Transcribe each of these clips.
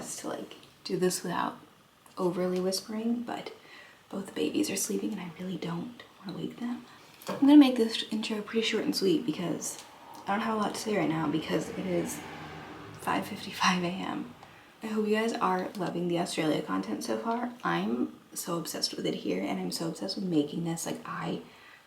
best to like do this without overly whispering, but both babies are sleeping and I really don't want to wake them. I'm gonna make this intro pretty short and sweet because I don't have a lot to say right now because it is 5:55 a.m. I hope you guys are loving the Australia content so far. I'm so obsessed with it here and I'm so obsessed with making this. Like, I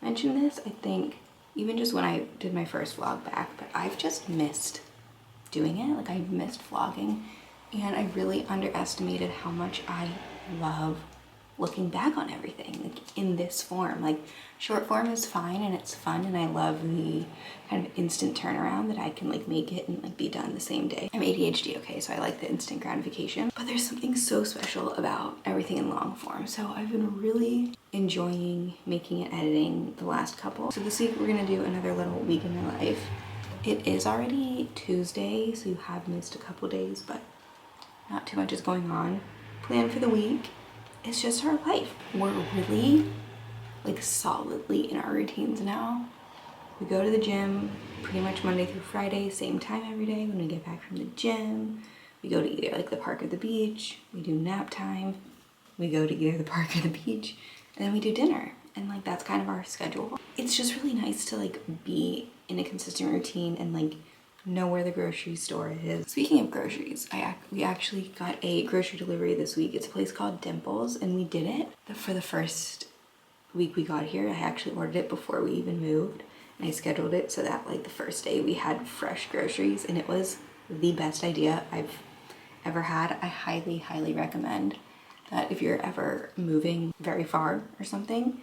mentioned this, I think, even just when I did my first vlog back, but I've just missed doing it. Like, I've missed vlogging and I really underestimated how much I love looking back on everything, like in this form. Like, short form is fine and it's fun and I love the kind of instant turnaround that I can like make it and like be done the same day. I'm ADHD, okay, so I like the instant gratification, but there's something so special about everything in long form. So I've been really enjoying making and editing the last couple. So this week we're gonna do another little week in my life. It is already Tuesday, so you have missed a couple days, but not too much is going on. Plan for the week. It's just our life. We're really like solidly in our routines now. We go to the gym pretty much Monday through Friday, same time every day. When we get back from the gym, we go to either like the park or the beach. We do nap time. We go to either the park or the beach, and then we do dinner. And like, that's kind of our schedule. It's just really nice to like be in a consistent routine and like know where the grocery store is. Speaking of groceries, we actually got a grocery delivery this week. It's a place called Dimples, and we did it for the first week we got here. I actually ordered it before we even moved, and I scheduled it so that like the first day we had fresh groceries, and it was the best idea I've ever had. I highly recommend that if you're ever moving very far or something,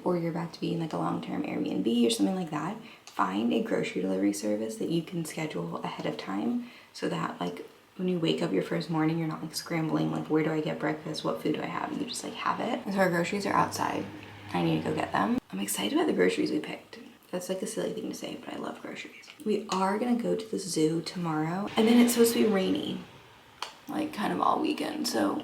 or you're about to be in like a long-term Airbnb or something like that, find a grocery delivery service that you can schedule ahead of time so that like when you wake up your first morning, you're not like scrambling, like where do I get breakfast? What food do I have? You just like have it. And so our groceries are outside. I need to go get them. I'm excited about the groceries we picked. That's like a silly thing to say, but I love groceries. We are gonna go to the zoo tomorrow, and then it's supposed to be rainy, like kind of all weekend. So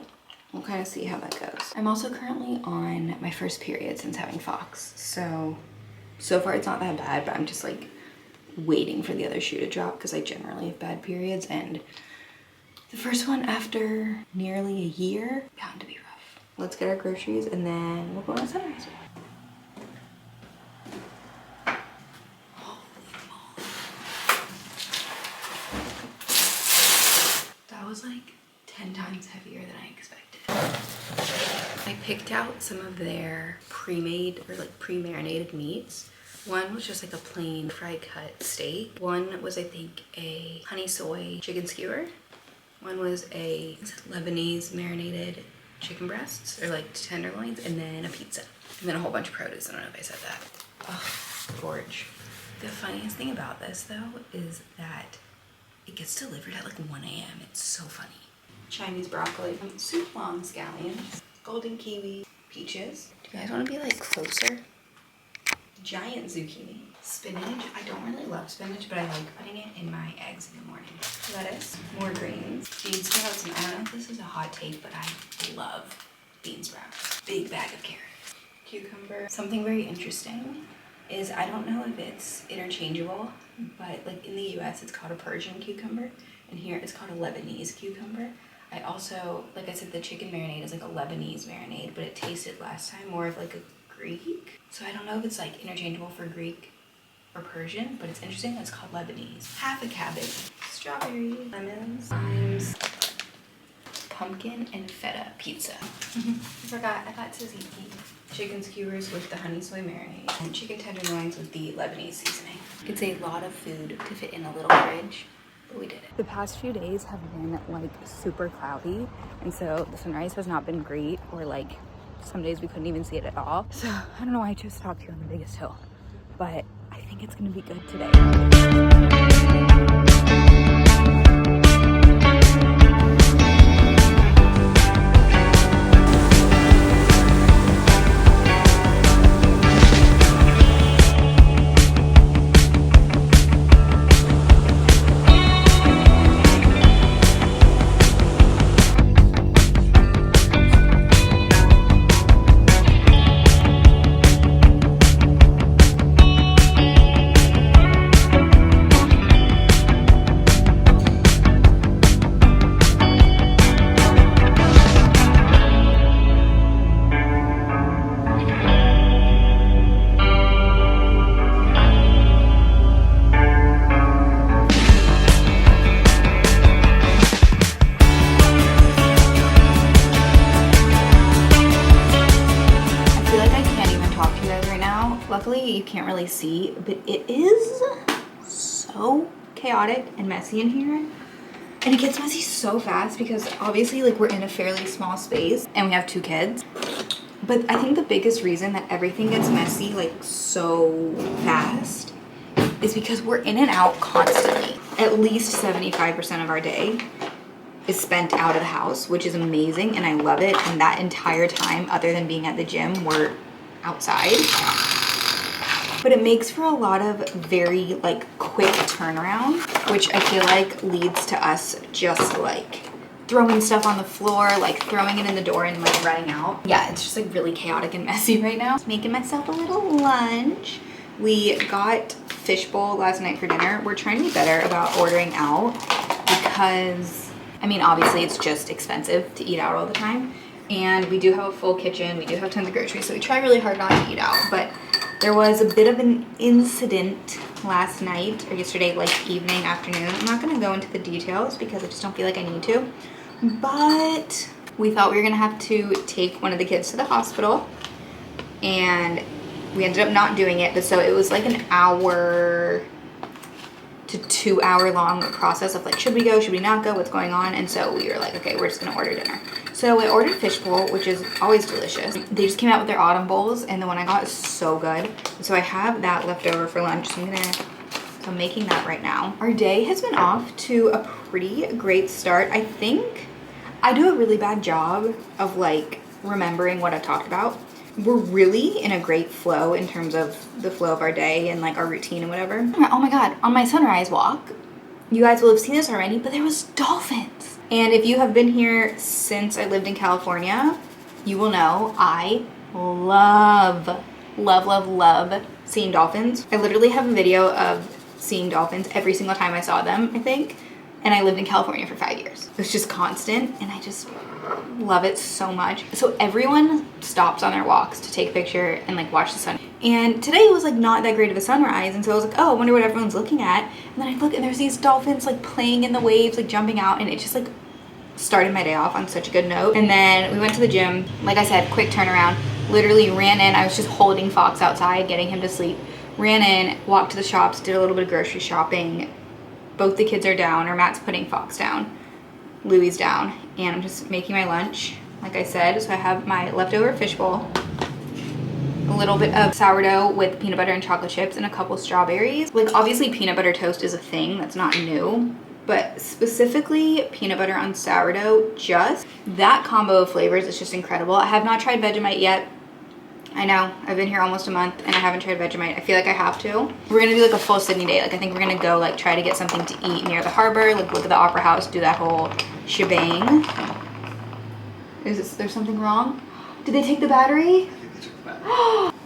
we'll kind of see how that goes. I'm also currently on my first period since having Fox. So far it's not that bad, but I'm just like waiting for the other shoe to drop because I generally have bad periods, and the first one after nearly a year, bound to be rough. Let's get our groceries and then we'll go on a sunrise. That was like 10 times heavier than I expected. I picked out some of their pre-made or like pre-marinated meats. One was just like a plain fry cut steak. One was, I think, a honey soy chicken skewer. One was a Lebanese marinated chicken breasts or like tenderloins, and then a pizza. And then a whole bunch of produce. I don't know if I said that. Oh, gorge. The funniest thing about this though is that it gets delivered at like 1 a.m. It's so funny. Chinese broccoli, soup long scallions, golden kiwi, peaches. Do you guys want to be like closer? Giant zucchini, spinach. I don't really love spinach, but I like putting it in my eggs in the morning. Lettuce, more greens, bean sprouts, and I don't know if this is a hot take, but I love bean sprouts. Big bag of carrots, cucumber. Something very interesting is, I don't know if it's interchangeable, but like in the US it's called a Persian cucumber, and here it's called a Lebanese cucumber. I also, like I said, the chicken marinade is like a Lebanese marinade, but it tasted last time more of like a Greek. So I don't know if it's like interchangeable for Greek or Persian, but it's interesting that it's called Lebanese. Half a cabbage, strawberry, lemons, limes, pumpkin, and feta pizza. I got tzatziki. Chicken skewers with the honey soy marinade, and chicken tenderloins with the Lebanese seasoning. It's a lot of food to fit in a little fridge, but we did it. The past few days have been like super cloudy, and so the sunrise has not been great, or like some days we couldn't even see it at all. So I don't know why I just stopped here on the biggest hill, but I think it's gonna be good today. really see, but it is so chaotic and messy in here. And it gets messy so fast because obviously like we're in a fairly small space and we have 2 kids. But I think the biggest reason that everything gets messy like so fast is because we're in and out constantly. At least 75% of our day is spent out of the house, which is amazing and I love it. And that entire time, other than being at the gym, we're outside. But it makes for a lot of very like quick turnaround, which I feel like leads to us just like throwing stuff on the floor, like throwing it in the door and like running out. Yeah, it's just like really chaotic and messy right now. Making myself a little lunch. We got fishbowl last night for dinner. We're trying to be better about ordering out because, I mean, obviously it's just expensive to eat out all the time. And we do have a full kitchen. We do have tons of groceries, so we try really hard not to eat out. But there was a bit of an incident last night or yesterday, like evening, afternoon. I'm not gonna go into the details because I just don't feel like I need to. But we thought we were gonna have to take one of the kids to the hospital and we ended up not doing it. But so it was like an hour to 2 hour long process of like, should we go, should we not go, what's going on? And so we were like, okay, we're just gonna order dinner. So I ordered fishbowl, which is always delicious. They just came out with their autumn bowls and the one I got is so good. So I have that left over for lunch. So I'm making that right now. Our day has been off to a pretty great start. I think I do a really bad job of like remembering what I've talked about. We're really in a great flow in terms of the flow of our day and like our routine and whatever. Oh my God, on my sunrise walk, you guys will have seen this already, but there was dolphins. And if you have been here since I lived in California, you will know I love seeing dolphins. I literally have a video of seeing dolphins every single time I saw them, I think. And I lived in California for 5 years. It was just constant and I just love it so much. So everyone stops on their walks to take a picture and like watch the sun. And today it was like not that great of a sunrise. And so I was like, oh, I wonder what everyone's looking at. And then I look and there's these dolphins like playing in the waves, like jumping out. And it just like started my day off on such a good note. And then we went to the gym. Like I said, quick turnaround. Literally ran in. I was just holding Fox outside, getting him to sleep. Ran in, walked to the shops, did a little bit of grocery shopping. Both the kids are down, or Matt's putting Fox down. Louie's down, and I'm just making my lunch, like I said. So I have my leftover fishbowl, a little bit of sourdough with peanut butter and chocolate chips, and a couple strawberries. Like obviously peanut butter toast is a thing, that's not new, but specifically peanut butter on sourdough, just that combo of flavors is just incredible. I have not tried Vegemite yet. I know, I've been here almost a month and I haven't tried Vegemite. I feel like I have to. We're gonna do like a full Sydney day. Like I think we're gonna go like try to get something to eat near the harbor, like look at the Opera House, do that whole shebang. There's something wrong? Did they take the battery?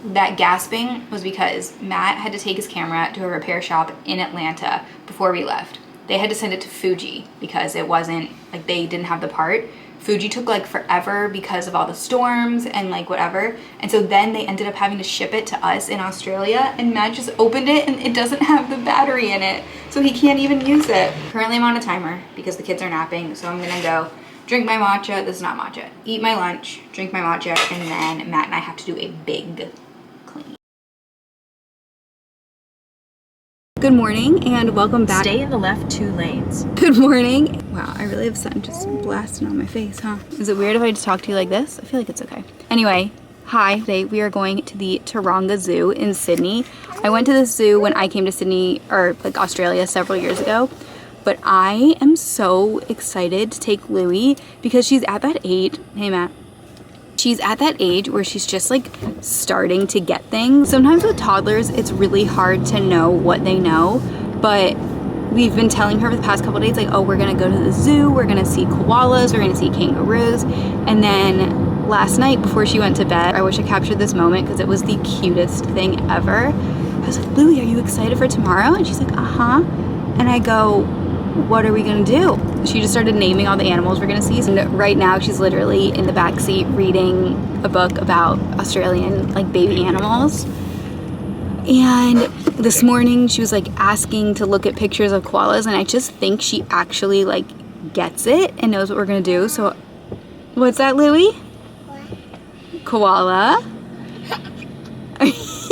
That gasping was because Matt had to take his camera to a repair shop in Atlanta before we left. They had to send it to Fuji because it wasn't, like they didn't have the part. Fuji took like forever because of all the storms and like whatever. And so then they ended up having to ship it to us in Australia, and Matt just opened it and it doesn't have the battery in it. So he can't even use it. Currently I'm on a timer because the kids are napping. So I'm gonna go drink my matcha. This is not matcha. Eat my lunch, drink my matcha, and then Matt and I have to do a big clean. Good morning and welcome back. Stay in the left 2 lanes. Good morning. Wow, I really have sun just blasting on my face, huh? Is it weird if I just talk to you like this? I feel like it's okay. Anyway, hi. Today we are going to the Taronga Zoo in Sydney. I went to the zoo when I came to Sydney, or like Australia, several years ago. But I am so excited to take Louie because she's at that age. Hey, Matt. She's at that age where she's just like starting to get things. Sometimes with toddlers, it's really hard to know what they know, but we've been telling her for the past couple of days, like, oh, we're gonna go to the zoo, we're gonna see koalas, we're gonna see kangaroos. And then last night before she went to bed, I wish I captured this moment because it was the cutest thing ever. I was like, Louie, are you excited for tomorrow? And she's like, uh-huh. And I go, what are we gonna do? She just started naming all the animals we're gonna see. And right now she's literally in the back seat reading a book about Australian like baby animals. And this morning she was like asking to look at pictures of koalas, and I just think she actually like gets it and knows what we're gonna do. So what's that, Louie? Koala.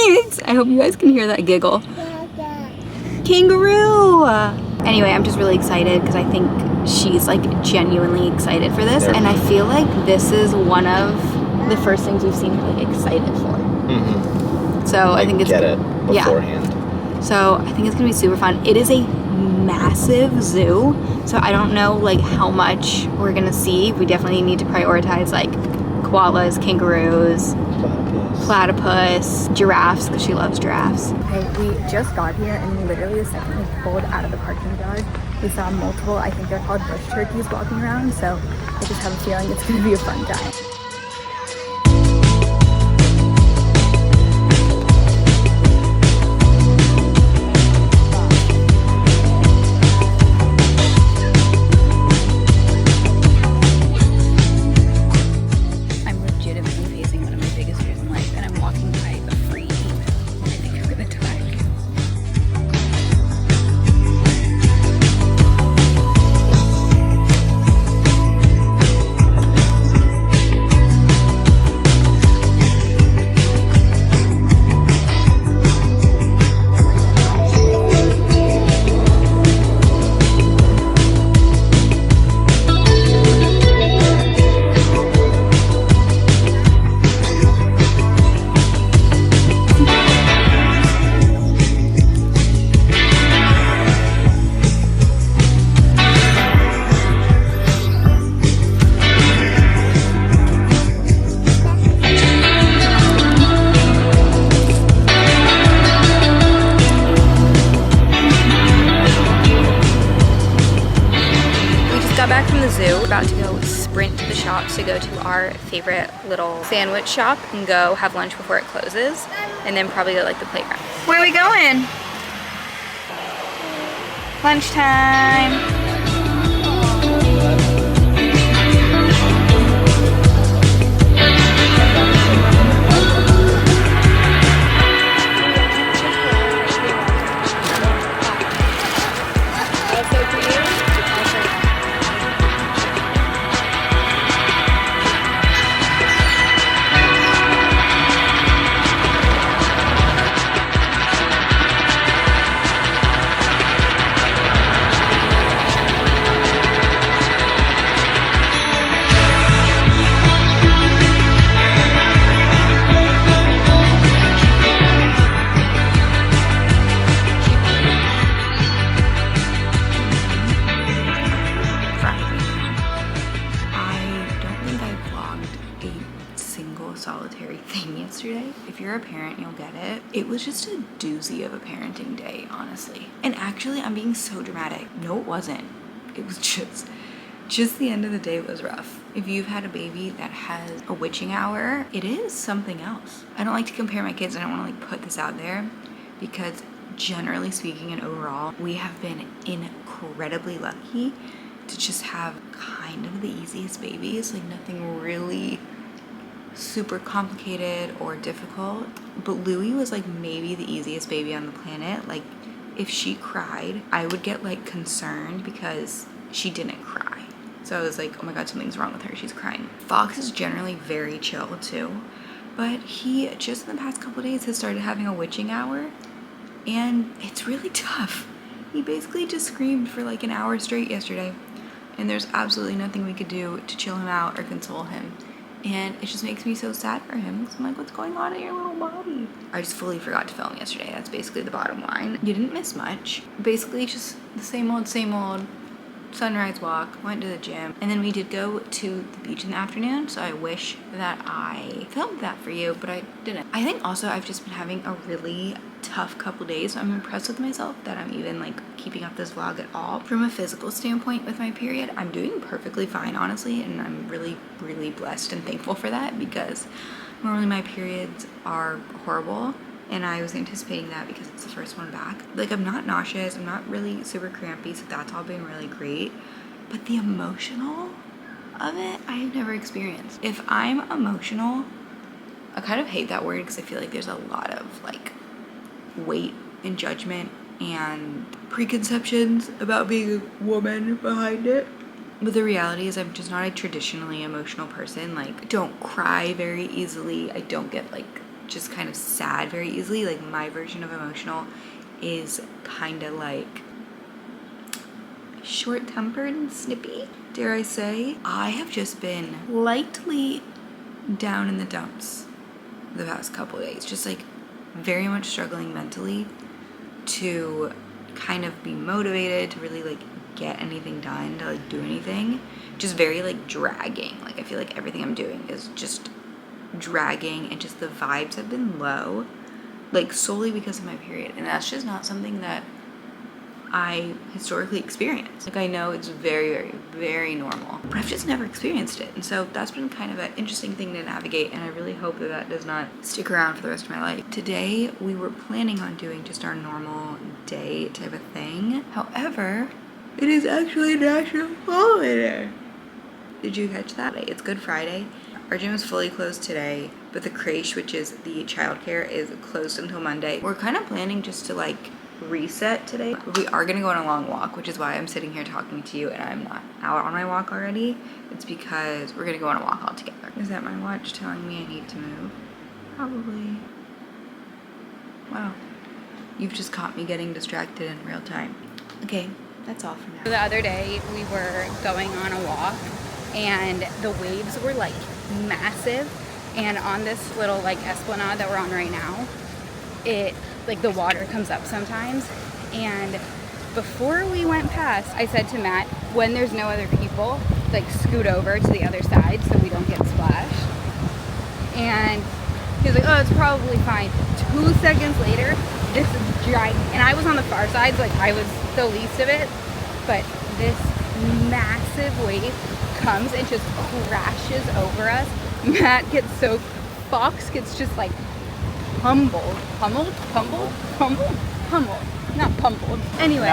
I hope you guys can hear that giggle. Kangaroo! Anyway, I'm just really excited because I think she's like genuinely excited for this. And I feel like this is one of the first things we've seen her like excited for. So I think it's get it beforehand. Yeah. So I think it's gonna be super fun. It is a massive zoo, so I don't know like how much we're gonna see. We definitely need to prioritize like koalas, kangaroos, platypus, giraffes, because she loves giraffes. Okay, we just got here and literally the second we pulled out of the parking yard, we saw multiple, I think they're called bush turkeys, walking around, so I just have a feeling it's gonna be a fun time. About to go sprint to the shops to go to our favorite little sandwich shop and go have lunch before it closes, and then probably go like the playground. Where are we going? Lunchtime. Solitary thing yesterday. If you're a parent, you'll get it. It was just a doozy of a parenting day, honestly. And actually, I'm being so dramatic. No, it wasn't. It was just the end of the day was rough. If you've had a baby that has a witching hour, it is something else. I don't like to compare my kids. I don't want to like put this out there because generally speaking and overall, we have been incredibly lucky to just have kind of the easiest babies. Like nothing really super complicated or difficult, but Louie was like maybe the easiest baby on the planet. Like if she cried, I would get like concerned because she didn't cry. So I was like, oh my god, something's wrong with her, she's crying. Fox is generally very chill too, but he just in the past couple days has started having a witching hour, and it's really tough. He basically just screamed for like an hour straight yesterday, and there's absolutely nothing we could do to chill him out or console him. And it just makes me so sad for him because I'm like, what's going on in your little body? I just fully forgot to film yesterday. That's basically the bottom line. You didn't miss much. Basically just the same old sunrise walk, went to the gym, and then we did go to the beach in the afternoon, so I wish that I filmed that for you, but I didn't. I think also I've just been having a really tough couple days, so I'm impressed with myself that I'm even like keeping up this vlog at all. From a physical standpoint with my period, I'm doing perfectly fine, honestly, and I'm really blessed and thankful for that because normally my periods are horrible, and I was anticipating that because it's the first one back. Like, I'm not nauseous, I'm not really super crampy, so that's all been really great. But the emotional of it, I have never experienced. If I'm emotional, I kind of hate that word because I feel like there's a lot of like weight and judgment and preconceptions about being a woman behind it. But the reality is I'm just not a traditionally emotional person. Like, I don't cry very easily. I don't get like just kind of sad very easily. Like my version of emotional is kind of like short-tempered and snippy, dare I say. I have just been lightly down in the dumps the past couple days, just like very much struggling mentally to kind of be motivated to really like get anything done, to like do anything. Just very like dragging. Like I feel like everything I'm doing is just dragging, and just the vibes have been low, like solely because of my period, and that's just not something that I historically experienced. Like I know it's very, very, very normal, but I've just never experienced it. And so that's been kind of an interesting thing to navigate, and I really hope that that does not stick around for the rest of my life. Today, we were planning on doing just our normal day type of thing. However, it is actually National Holiday. Did you catch that? It's Good Friday. Our gym is fully closed today, but the creche, which is the childcare, is closed until Monday. We're kind of planning just to like reset today. We are gonna go on a long walk, which is why I'm sitting here talking to you and I'm not out on my walk already. It's because we're gonna go on a walk all together. Is that my watch telling me I need to move? Probably. Wow. You've just caught me getting distracted in real time. Okay, that's all for now. The other day we were going on a walk and the waves were like massive, and on this little like esplanade that we're on right now, it like the water comes up sometimes. And before we went past, I said to Matt, when there's no other people, like scoot over to the other side so we don't get splashed. And he was like, oh, it's probably fine. 2 seconds later, this giant, and I was on the far side, so like I was the least of it, but this massive wave comes and just crashes over us. Matt gets soaked. Fox gets just like pummeled, not pummeled. Anyway,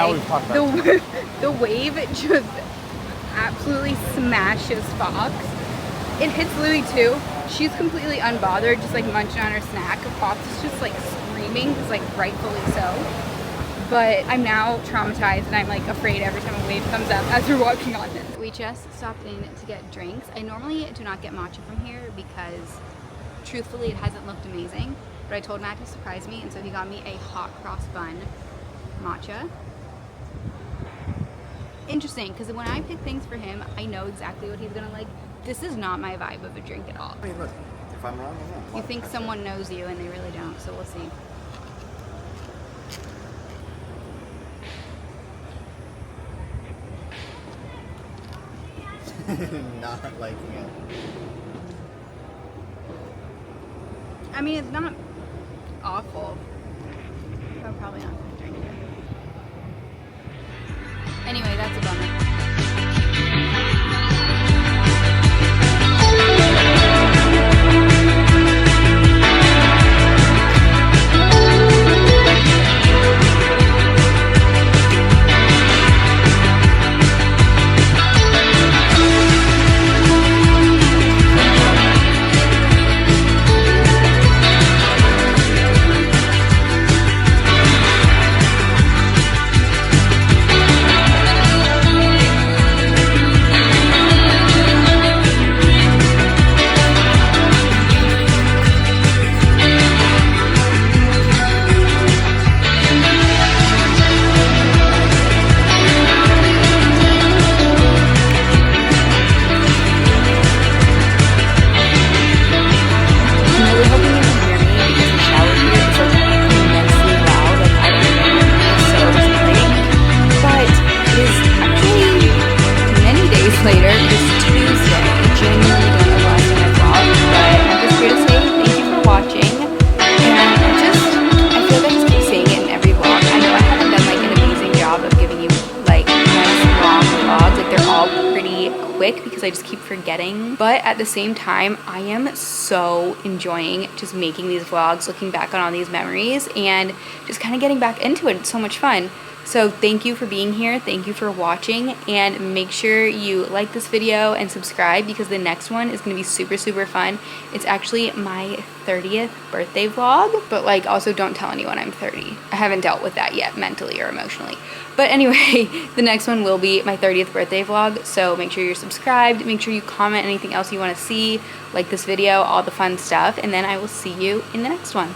the wave just absolutely smashes Fox. It hits Louie too. She's completely unbothered, just like munching on her snack. Fox is just like screaming, it's like rightfully so. But I'm now traumatized and I'm like afraid every time a wave comes up as we're walking on this. We just stopped in to get drinks. I normally do not get matcha from here because truthfully it hasn't looked amazing. But I told Matt to surprise me, and so he got me a hot cross bun matcha. Interesting, because when I pick things for him, I know exactly what he's gonna like. This is not my vibe of a drink at all. I mean, look, if I'm wrong, I'm wrong. You think someone knows you, and they really don't, so we'll see. Not liking it. I mean, it's not awful. I'm probably not gonna drink it. Anyway, that's a bummer. Because I just keep forgetting, but at the same time I am so enjoying just making these vlogs, looking back on all these memories and just kind of getting back into it. It's so much fun. So thank you for being here. Thank you for watching, and make sure you like this video and subscribe because the next one is going to be super, super fun. It's actually my 30th birthday vlog, but like also don't tell anyone I'm 30. I haven't dealt with that yet mentally or emotionally. But anyway, the next one will be my 30th birthday vlog. So make sure you're subscribed. Make sure you comment anything else you want to see, like this video, all the fun stuff. And then I will see you in the next one.